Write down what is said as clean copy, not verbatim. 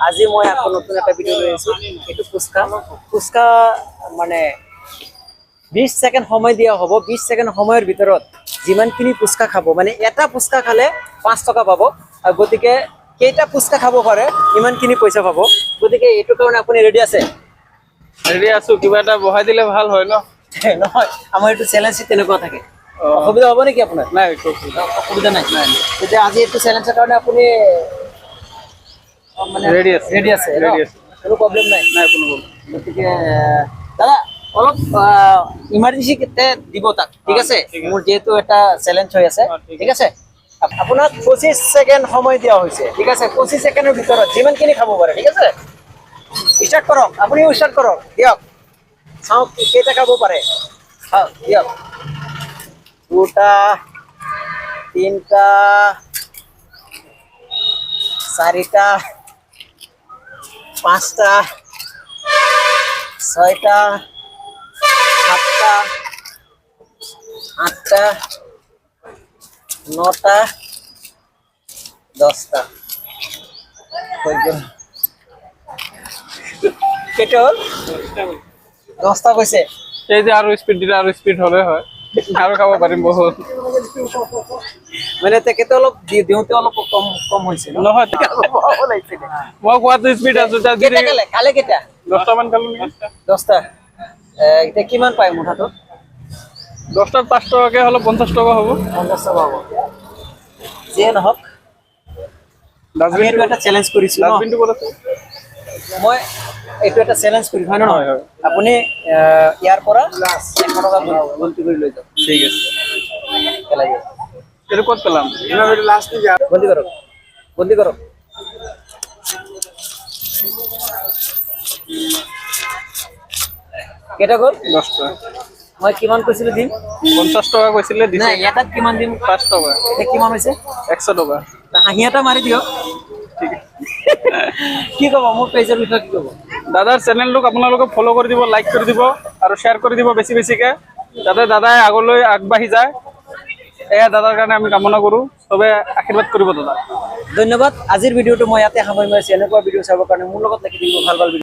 আজি মই আকৌ নতুন এটা ভিডিও লৈ আছো এটো ফুচকা মানে 20 সেকেন্ড সময় দিয়া হ'ব 20 সেকেন্ড সময়ৰ ভিতৰত যিমানখিনি ফুচকা খাব মানে এটা ফুচকা খালে 5 টকা পাব আৰু গতিকে কেইটা ফুচকা খাব পাৰে ইমানখিনি পইচা পাব গতিকে এটো কাৰণে আপুনি ৰেডি আছে ৰেডি আছো কিবা এটা বহাই দিলে ভাল হয় ন নহয় আমাৰ এটো চ্যালেঞ্জ তেনেকুৱা থাকে অসুবিধা হ'ব নেকি আপোনাৰ নাই অসুবিধা নাই তেতিয়া আজি এটো চ্যালেঞ্জৰ কাৰণে আপুনি মানে ৰেডি আছে কোনো আছে প্ৰবলেম নাই নাই কোনো problem। গতিকে দাদা অলপ ইমাৰ্জেন্সি কেতে দিব তাক ঠিক আছে মোৰ যেহেতু এটা চ্যালেঞ্জ হৈ আছে ঠিক আছে আপোনাক 25 সেকেন্ড সময় দিয়া হৈছে ঠিক আছে 25 সেকেন্ডৰ ভিতৰত যিমানখিনি খাব পাৰে ঠিক আছে স্টাৰ্ট কৰক আপুনি স্টাৰ্ট কৰক দিয়ক চাও কেইটা খাব পাৰে হ্যাঁ দিয়ক দুটা তিনটা চাৰিটা পাঁচটা ছয়টা সাতটা আটটা নটা দশটা কেইটা হ'ল 10টা কৈছে এই যে আৰু স্পিড দিলে আৰু স্পিড হ'লে হয় আৰু খাব পাৰিম বহুত মানে তেখেতে অলপ দিওঁতে অলপ কম হৈছে নহয় মই কোৱাটো স্পিড আছো কেইটা কালে কেইটা 10টা মান খালো নেকি 10টা এতিয়া কিমান পায় মুঠাটো 10টাত 5 টকাকে হলে 50 টকা হ'ব 50 টকা হ'ব যিয়ে নহওক আমি এইটো এটা চ্যালেঞ্জ কৰিছো ডাষ্টবিনটো ক'ত আছে মই এইটো এটা চ্যালেঞ্জ কৰিছো হয় নহয় আপুনি ইয়াৰ পৰা 100 টকা গন্তি কৰি লৈ যাওক ঠিক আছে পেলাই দিয়ক এইটো ক'ত পেলাম লাষ্ট গন্তি কৰক কেইটা গ'ল 10টা মই কিমান কৈছিলো দিম 50 টকা কৈছিলে দিছে নাই এটাত কিমান দিম 5 টকা এতিয়া কিমান হৈছে 100 টকা হাঁহি এটা মাৰি দিয়ক ঠিক আছে কি ক'ব মোৰ পেজৰ বিষয়ে কি ক'ব দাদাৰ চেনেলটোক আপোনালোকে ফলো কৰি দিব লাইক কৰি দিব আৰু শ্বেয়াৰ কৰি দিব বেছি বেছিকে যাতে দাদাই আগলৈ আগবাঢ়ি যায় এয়া দাদাৰ কাৰণে আমি কামনা কৰো সবে আশীৰ্বাদ কৰিব দাদা ধন্যবাদ আজিৰ ভিডিওটো মই ইয়াতে সামৰি মাৰিছো এনেকুৱা ভিডিও চাবৰ কাৰণে মোৰ লগত লাগি থাকিব ভাল ভিডিও